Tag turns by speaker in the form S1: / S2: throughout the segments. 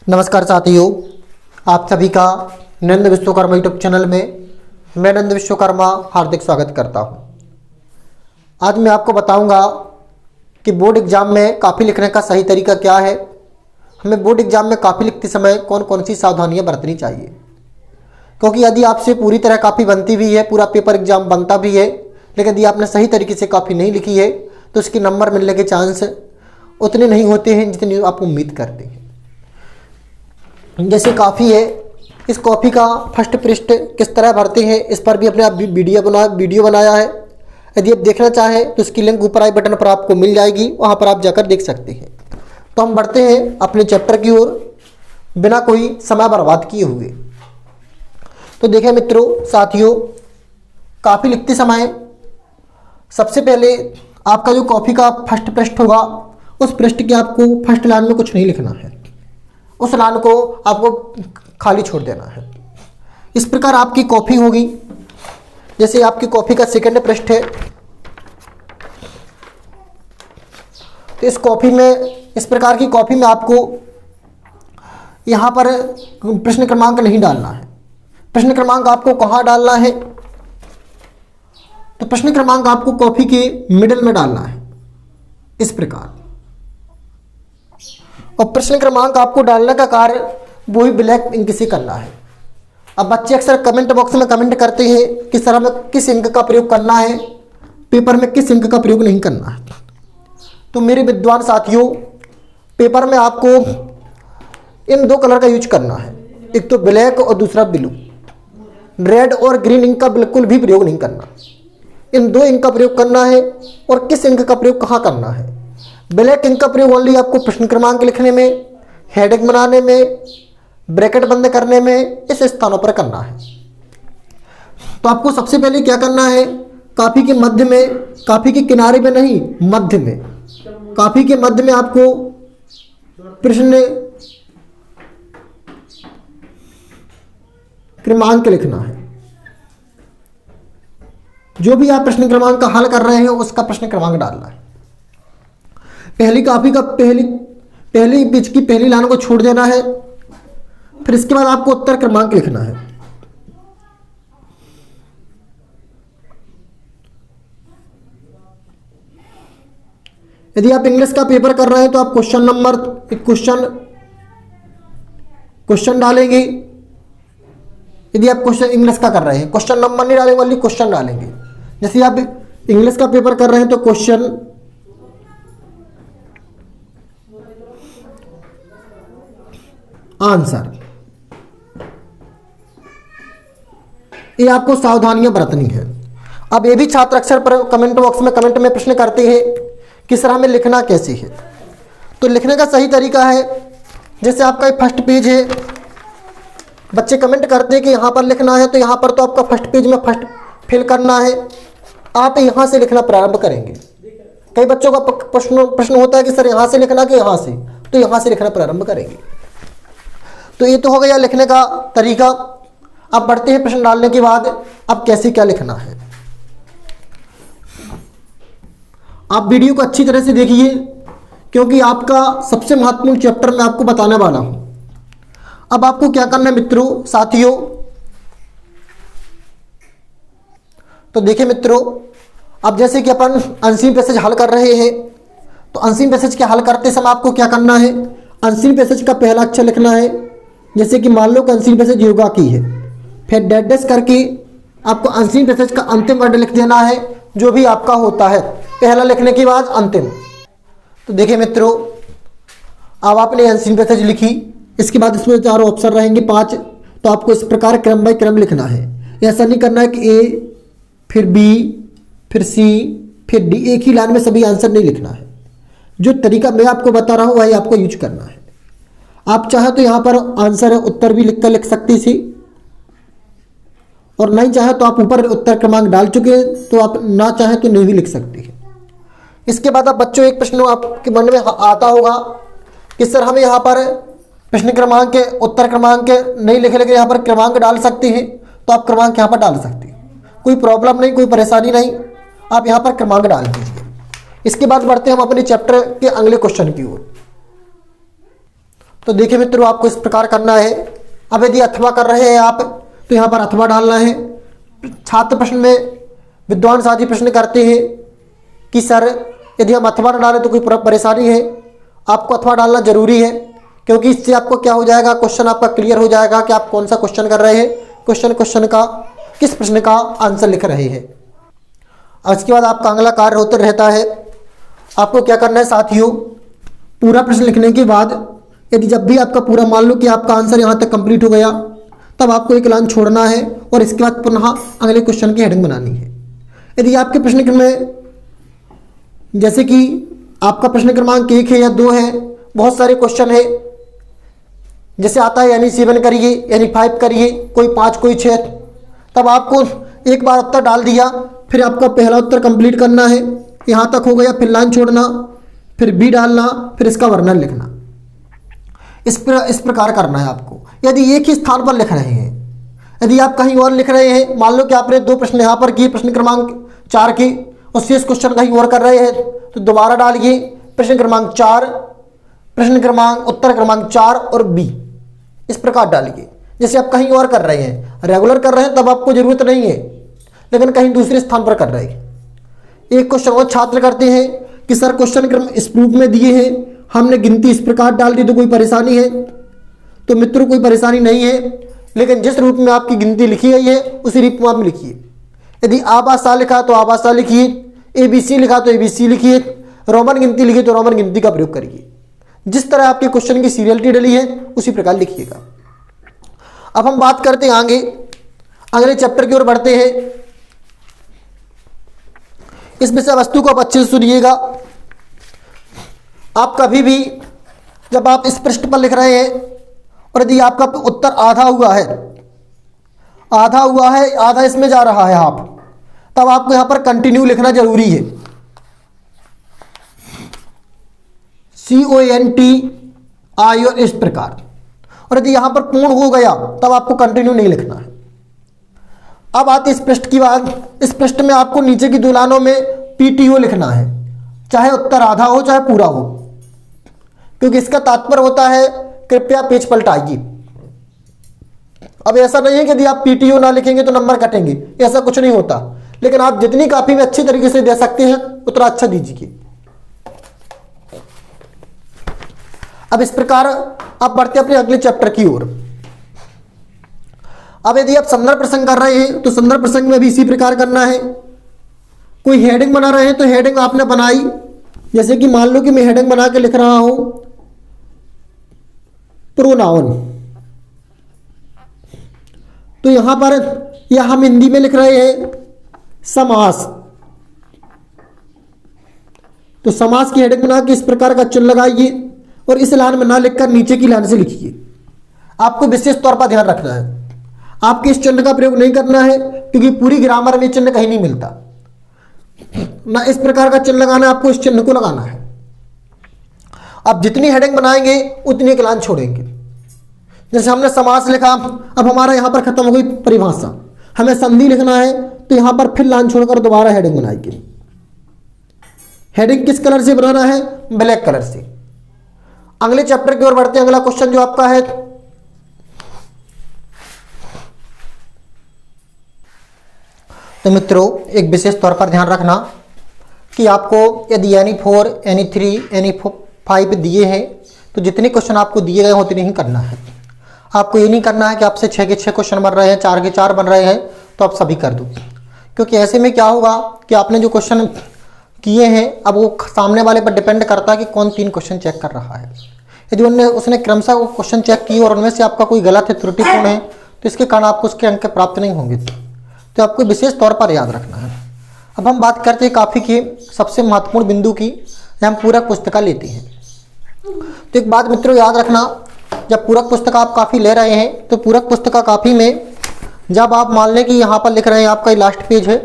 S1: नमस्कार साथियों, आप सभी का नंद विश्वकर्मा यूट्यूब चैनल में मैं नंद विश्वकर्मा हार्दिक स्वागत करता हूं। आज मैं आपको बताऊंगा कि बोर्ड एग्जाम में काफ़ी लिखने का सही तरीका क्या है। हमें बोर्ड एग्जाम में काफ़ी लिखते समय कौन कौन सी सावधानियां बरतनी चाहिए, क्योंकि यदि आपसे पूरी तरह काफ़ी बनती भी है, पूरा पेपर एग्जाम बनता भी है, लेकिन यदि आपने सही तरीके से काफ़ी नहीं लिखी है तो उसके नंबर मिलने के चांस उतने नहीं होते हैं जितनी आप उम्मीद करते हैं। जैसे कॉफ़ी है, इस कॉफ़ी का फर्स्ट पृष्ठ किस तरह भरते हैं इस पर भी अपने आप वीडियो बनाया है। यदि आप देखना चाहें तो उसकी लिंक ऊपर आई बटन पर आपको मिल जाएगी, वहाँ पर आप जाकर देख सकते हैं। तो हम बढ़ते हैं अपने चैप्टर की ओर बिना कोई समय बर्बाद किए हुए। तो देखें मित्रों, साथियों, कॉफ़ी लिखते समय सबसे पहले आपका जो कॉफ़ी का फर्स्ट पृष्ठ होगा उस पृष्ठ के आपको फर्स्ट लाइन में कुछ नहीं लिखना है, उस लाइन को आपको खाली छोड़ देना है। इस प्रकार आपकी कॉपी होगी। जैसे आपकी कॉपी का सेकंड पृष्ठ है, तो इस कॉपी में, इस प्रकार की कॉपी में आपको यहाँ पर प्रश्न क्रमांक नहीं डालना है। प्रश्न क्रमांक आपको कहाँ डालना है? तो प्रश्न क्रमांक आपको कॉपी के मिडिल में डालना है, इस प्रकार। और प्रश्न क्रमांक आपको डालने का कार्य वो ही ब्लैक इंक से करना है। अब बच्चे अक्सर कमेंट बॉक्स में कमेंट करते हैं कि सर हमें किस इंक का प्रयोग करना है, पेपर में किस इंक का प्रयोग नहीं करना है। तो मेरे विद्वान साथियों, पेपर में आपको इन दो कलर का यूज करना है, एक तो ब्लैक और दूसरा ब्लू। रेड और ग्रीन इंक का बिल्कुल भी प्रयोग नहीं करना। इन दो इंक का प्रयोग करना है। और किस इंक का प्रयोग कहाँ करना है? ब्लैक इंक का प्रयोग ओनली आपको प्रश्न क्रमांक लिखने में, हेडिंग बनाने में, ब्रैकेट बंद करने में, इस स्थानों पर करना है। तो आपको सबसे पहले क्या करना है, कॉपी के मध्य में, कॉपी के किनारे में नहीं, मध्य में, कॉपी के मध्य में आपको प्रश्न क्रमांक लिखना है। जो भी आप प्रश्न क्रमांक का हल कर रहे हैं उसका प्रश्न क्रमांक डालना है। पहली कॉपी का पहली पेज की पहली लाइन को छोड़ देना है। फिर इसके बाद आपको उत्तर क्रमांक लिखना है। यदि आप इंग्लिश का पेपर कर रहे हैं तो आप क्वेश्चन डालेंगे। यदि आप क्वेश्चन इंग्लिश का कर रहे हैं, क्वेश्चन नंबर नहीं डालेंगे, ओनली क्वेश्चन डालेंगे। जैसे आप इंग्लिश का पेपर कर रहे हैं तो क्वेश्चन आंसर, ये आपको सावधानियां बरतनी है। अब ये भी छात्र अक्सर पर कमेंट बॉक्स में कमेंट में प्रश्न करते हैं कि सर हमें लिखना कैसे है। तो लिखने का सही तरीका है, जैसे आपका फर्स्ट पेज है, बच्चे कमेंट करते हैं कि यहाँ पर लिखना है, तो यहाँ पर तो आपका फर्स्ट पेज में फर्स्ट फिल करना है। आप यहाँ से लिखना प्रारंभ करेंगे। कई बच्चों का प्रश्न होता है कि सर यहाँ से लिखना कि यहाँ से, तो यहाँ से लिखना प्रारंभ करेंगे। तो ये तो हो गया लिखने का तरीका। अब बढ़ते हैं प्रश्न डालने के बाद अब कैसे क्या लिखना है। आप वीडियो को अच्छी तरह से देखिए, क्योंकि आपका सबसे महत्वपूर्ण चैप्टर मैं आपको बताने वाला हूं। अब आपको क्या करना है मित्रों, साथियों, तो देखिए मित्रों, अब जैसे कि अपन अनसीन पैसेज हल कर रहे हैं, तो अनसीन पैसेज के हल करते समय आपको क्या करना है, अनसीन पैसेज का पहला अक्षर लिखना है। जैसे कि मान लो कि अनसीन पैसेज योगा की है, फिर डैश करके आपको अनसीन पैसेज का अंतिम वर्ड लिख देना है, जो भी आपका होता है, पहला लिखने के बाद अंतिम। तो देखिए मित्रों, अब आपने अनसीन पैसेज लिखी, इसके बाद इसमें चारों ऑप्शन रहेंगे 5, तो आपको इस प्रकार क्रम बाय क्रम लिखना है। ऐसा नहीं करना है कि ए फिर बी फिर सी फिर डी, एक ही लाइन में सभी आंसर नहीं लिखना है। जो तरीका मैं आपको बता रहा हूँ वही आपको यूज करना है। आप चाहे तो यहाँ पर आंसर है उत्तर भी लिखकर लिख सकती थी, और नहीं चाहे तो आप ऊपर उत्तर क्रमांक डाल चुके हैं, तो आप ना चाहे तो नहीं भी लिख सकती है। इसके बाद आप बच्चों, एक प्रश्न आपके मन में आता होगा कि सर हमें यहाँ पर प्रश्न क्रमांक के उत्तर क्रमांक नहीं लिखे, लेकिन यहाँ पर क्रमांक डाल सकते हैं, तो आप क्रमांक यहाँ पर डाल सकते हैं। कोई प्रॉब्लम नहीं, कोई परेशानी नहीं, आप यहाँ पर क्रमांक डाल दीजिए। इसके बाद बढ़ते हैं हम अपने चैप्टर के अगले क्वेश्चन की ओर। तो देखिए मित्रों, आपको इस प्रकार करना है। अब यदि अथवा कर रहे हैं आप तो यहाँ पर अथवा डालना है। छात्र प्रश्न में विद्वान साथी प्रश्न करते हैं कि सर यदि हम अथवा न डालें तो कोई परेशानी है। आपको अथवा डालना जरूरी है, क्योंकि इससे आपको क्या हो जाएगा, क्वेश्चन आपका क्लियर हो जाएगा कि आप कौन सा क्वेश्चन कर रहे हैं, क्वेश्चन का किस प्रश्न का आंसर लिख रहे हैं। अब इसके बाद आपका अगला कार्य होता रहता है, आपको क्या करना है साथियों, पूरा प्रश्न लिखने के बाद यदि जब भी आपका पूरा मान लो कि आपका आंसर यहाँ तक कंप्लीट हो गया, तब आपको एक लाइन छोड़ना है और इसके बाद पुनः अगले क्वेश्चन की हेडिंग बनानी है। यदि आपके प्रश्न में जैसे कि आपका प्रश्न क्रमांक 1 है या 2 है, बहुत सारे क्वेश्चन है, जैसे आता है यानी 7 करिए, यानी 5 करिए, कोई 5 कोई 6, तब आपको एक बार उत्तर डाल दिया, फिर आपका पहला उत्तर कंप्लीट करना है, यहाँ तक हो गया, फिर लाइन छोड़ना, फिर बी डालना, फिर इसका वर्णन लिखना। इस प्रकार करना है आपको। यदि एक ही स्थान पर लिख रहे हैं, यदि आप कहीं और लिख रहे हैं, मान लो कि आपने 2 प्रश्न यहाँ पर किए, प्रश्न क्रमांक 4 के, और शेष क्वेश्चन कहीं और कर रहे हैं, तो दोबारा डालिए प्रश्न क्रमांक 4, उत्तर क्रमांक 4 और बी, इस प्रकार डालिए। जैसे आप कहीं और कर रहे हैं, रेगुलर कर रहे हैं तब आपको जरूरत नहीं है, लेकिन कहीं दूसरे स्थान पर कर रहे हैं। एक क्वेश्चन और छात्र करते हैं कि सर क्वेश्चन क्रम इस रूप में दिए हैं, हमने गिनती इस प्रकार डाल दी, तो कोई परेशानी है? तो मित्रों कोई परेशानी नहीं है, लेकिन जिस रूप में आपकी गिनती लिखी गई है उसी रूप में आप लिखिए। यदि आबासा लिखा तो आबासा लिखिए, ABC लिखा तो ABC लिखिए, रोमन गिनती लिखी तो रोमन गिनती का प्रयोग करिए। जिस तरह आपके क्वेश्चन की सीरियलिटी डली है उसी प्रकार लिखिएगा। अब हम बात करते हैं आगे, अगले चैप्टर की ओर बढ़ते हैं। इस विषय वस्तु को आप अच्छे से सुनिएगा। आप कभी भी जब आप इस पृष्ठ पर लिख रहे हैं और यदि आपका उत्तर आधा हुआ है, आधा इसमें जा रहा है आप, तब आपको यहां पर कंटिन्यू लिखना जरूरी है, CONTINUE इस प्रकार। और यदि यहां पर पूर्ण हो गया तब आपको कंटिन्यू नहीं लिखना है। अब आते इस पृष्ठ की बात। इस पृष्ठ में आपको नीचे की 2 लाइनों में PTO लिखना है, चाहे उत्तर आधा हो चाहे पूरा हो, क्योंकि इसका तात्पर्य होता है कृपया पेज पलटाइए। अब ऐसा नहीं है कि यदि आप PTO ना लिखेंगे तो नंबर कटेंगे, ऐसा कुछ नहीं होता, लेकिन आप जितनी काफी में अच्छी तरीके से दे सकते हैं उतना अच्छा दीजिए। अब इस प्रकार आप बढ़ते अपने अगले चैप्टर की ओर। अब यदि आप संदर्भ प्रसंग कर रहे हैं तो संदर्भ प्रसंग में भी इसी प्रकार करना है। कोई हेडिंग बना रहे हैं तो हेडिंग आपने बनाई, जैसे कि मान लो कि मैं हेडिंग बना के लिख रहा हूं प्रोनाउन, तो यहां पर या हम हिंदी में लिख रहे हैं समास, तो समास की हेडिंग बना के इस प्रकार का चिन्ह लगाइए और इस लाइन में ना लिखकर नीचे की लाइन से लिखिए। आपको विशेष तौर पर ध्यान रखना है, आपके इस चिन्ह का प्रयोग नहीं करना है, क्योंकि पूरी ग्रामर में चिन्ह कहीं नहीं मिलता। ना इस प्रकार का चिन्ह लगाना है, आपको इस चिन्ह को लगाना है। आप जितनी हेडिंग बनाएंगे उतनी एक लाइन छोड़ेंगे। जैसे हमने समास लिखा, अब हमारा यहां पर खत्म हो गई परिभाषा, हमें संधि लिखना है, तो यहां पर फिर लाइन छोड़कर दोबारा हेडिंग बनाएंगे। हेडिंग किस कलर से बनाना है? ब्लैक कलर से। अगले चैप्टर की ओर बढ़ते हैं। अगला क्वेश्चन जो आपका है, तो मित्रों एक विशेष तौर पर ध्यान रखना कि आपको यदि यानी 4 यानी 3 यानी 5 दिए हैं तो जितने क्वेश्चन आपको दिए गए उतने ही करना है। आपको ये नहीं करना है कि आपसे 6 के 6 क्वेश्चन बन रहे हैं, 4 के 4 बन रहे हैं तो आप सभी कर दो, क्योंकि ऐसे में क्या होगा कि आपने जो क्वेश्चन किए हैं अब वो सामने वाले पर डिपेंड करता है कि कौन 3 क्वेश्चन चेक कर रहा है। यदि उसने क्रमशः वो क्वेश्चन चेक किए और उनमें से आपका कोई गलत है, त्रुटिपूर्ण है, तो इसके कारण आपको उसके अंक प्राप्त नहीं होंगे। तो आपको विशेष तौर पर याद रखना है। अब हम बात करते हैं काफ़ी की सबसे महत्वपूर्ण बिंदु की, हम पूरक पुस्तिका लेते हैं। तो एक बात मित्रों याद रखना, जब पूरक पुस्तिका आप काफ़ी ले रहे हैं तो पूरक पुस्तिका काफ़ी में जब आप मान लें कि यहाँ पर लिख रहे हैं, आपका लास्ट पेज है,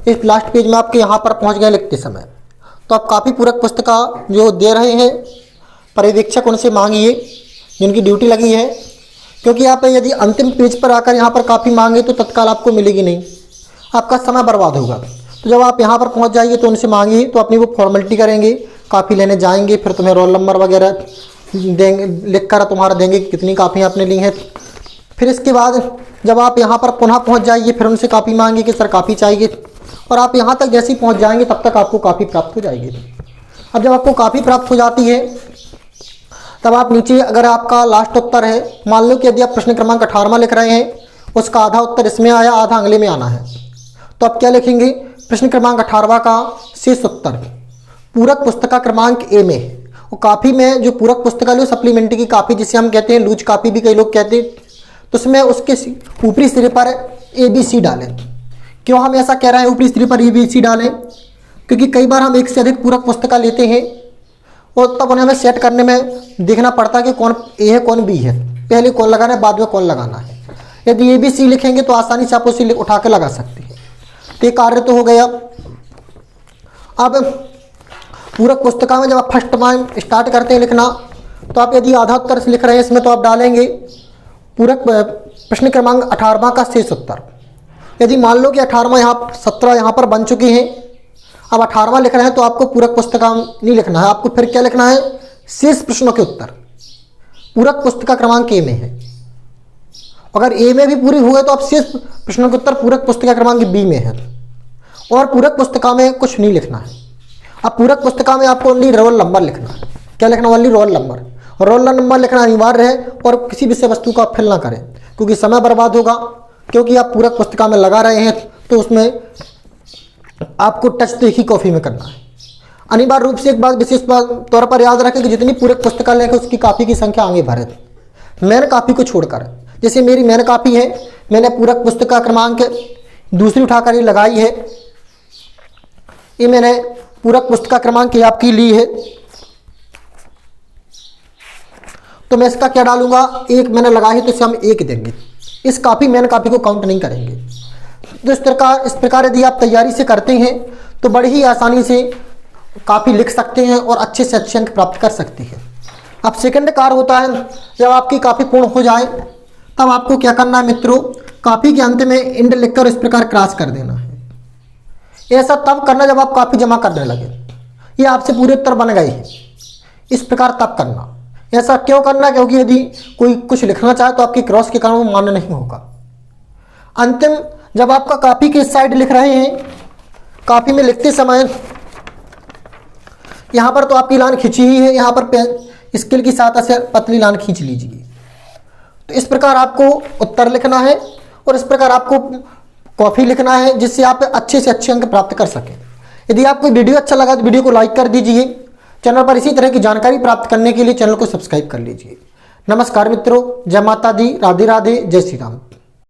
S1: इस लास्ट पेज में आपके यहाँ पर पहुँच गए लिखते समय, तो आप काफ़ी पूरक पुस्तिका जो दे रहे हैं पर्यवेक्षक उनसे मांगिए जिनकी ड्यूटी लगी है, क्योंकि आप यदि अंतिम पेज पर आकर यहाँ पर काफ़ी मांगे तो तत्काल आपको मिलेगी नहीं, आपका समय बर्बाद होगा। तो जब आप यहाँ पर पहुँच जाइए तो उनसे मांगिए, तो अपनी वो फॉर्मेलिटी करेंगे, काफ़ी लेने जाएंगे, फिर तुम्हें रोल नंबर वगैरह देंगे, लिख कर तुम्हारा देंगे कि कितनी कापियाँ आपने ली हैं। फिर इसके बाद जब आप यहाँ पर पुनः पहुँच जाइए, फिर उनसे कापी मांगी कि सर कापी चाहिए, और आप यहाँ तक जैसे ही पहुँच जाएंगे तब तक आपको कापी प्राप्त हो जाएगी। अब जब आपको कापी प्राप्त हो जाती है तब आप नीचे, अगर आपका लास्ट उत्तर है, मान लो कि यदि आप प्रश्न क्रमांक 18वां लिख रहे हैं, उसका आधा उत्तर इसमें आया, आधा अगले में आना है, तो आप क्या लिखेंगे? प्रश्न क्रमांक 18वां का शेष उत्तर पूरक पुस्तिका क्रमांक ए में, और कापी में जो पूरक पुस्तकालय सप्लीमेंट्री की कापी जिसे हम कहते हैं लूज कापी भी कई लोग कहते हैं, तो उसमें उसके ऊपरी सिरे पर ABC डालें। क्यों हम ऐसा कह रहे हैं ऊपरी सिरे पर ABC डालें? क्योंकि कई बार हम एक से अधिक पूरक पुस्तका लेते हैं और तब उन्हें हमें सेट करने में देखना पड़ता है कि कौन ए है कौन बी है, पहले कौन लगाना है बाद में कौन लगाना है। यदि ABC लिखेंगे तो आसानी से आप उसे उठा के लगा सकते हैं। तो ये कार्य तो हो गया। अब पूरक पुस्तिका में जब आप फर्स्ट टाइम स्टार्ट करते हैं लिखना, तो आप यदि आधा उत्तर लिख रहे हैं इसमें, तो आप डालेंगे पूरक प्रश्न क्रमांक 18वां का शेष उत्तर। यदि मान लो कि 18वां यहाँ 17 यहाँ पर बन चुके हैं, अब 18वां लिख रहे हैं, तो आपको पूरक पुस्तिका नहीं लिखना है, आपको फिर क्या लिखना है? शेष प्रश्नों के उत्तर। पूरक पुस्तिका क्रमांक ए में है, अगर ए में भी पूरी हो गए तो आप शेष प्रश्नों के उत्तर पूरक पुस्तिका क्रमांक बी में है, और पूरक पुस्तिका में कुछ नहीं लिखना है। अब पूरक पुस्तिका में आपको ओनली रोल नंबर लिखना है। क्या लिखना? Only roll number. और रोल नंबर लिखना अनिवार्य है, और किसी विषय वस्तु का आप फिल ना करें, क्योंकि समय बर्बाद होगा। क्योंकि आप पूरक पुस्तिका में लगा रहे हैं तो उसमें आपको टच तो एक ही कॉपी में करना है। अनिवार्य रूप से एक बात विशेष तौर पर याद रखें कि जितनी पूरक पुस्तकालय लेंगे उसकी कापी की संख्या आगे बढ़े, मैन कापी को छोड़कर। जैसे मेरी मैन कापी है, मैंने पूरक पुस्तिका क्रमांक दूसरी उठाकर ये लगाई है, ये मैंने पूरक पुस्तिका क्रमांक ये आपकी ली है, तो मैं इसका क्या डालूंगा? एक मैंने लगाई है तो इसे हम एक देंगे। इस कापी मैन कापी को काउंट नहीं करेंगे। तो इस प्रकार यदि आप तैयारी से करते हैं तो बड़ी ही आसानी से कापी लिख सकते हैं और अच्छे से अच्छे अंक प्राप्त कर सकते हैं। अब सेकंड कार्य होता है, जब आपकी कापी पूर्ण हो जाए तब आपको क्या करना है मित्रों? कापी के अंत में इंड लिखकर इस प्रकार क्रॉस कर देना है। ऐसा तब करना जब आप कापी जमा करने लगे, ये आपसे पूरे उत्तर बन गए हैं, इस प्रकार तब करना। ऐसा क्यों करना? क्योंकि यदि कोई कुछ लिखना चाहे तो आपकी क्रॉस के कारण वो मान्य नहीं होगा। अंतिम जब आपका कापी के इस साइड लिख रहे हैं, कापी में लिखते समय यहाँ पर तो आपकी लाइन खिंची ही है, यहाँ पर पेन स्केल की सहायता से पतली लाइन खींच लीजिए। तो इस प्रकार आपको उत्तर लिखना है और इस प्रकार आपको कॉपी लिखना है, जिससे आप अच्छे से अच्छे अंक प्राप्त कर सकें। यदि आपको वीडियो अच्छा लगा तो वीडियो को लाइक कर दीजिए। चैनल पर इसी तरह की जानकारी प्राप्त करने के लिए चैनल को सब्सक्राइब कर लीजिए। नमस्कार मित्रों, जय माता दी, राधे राधे, जय श्री राम।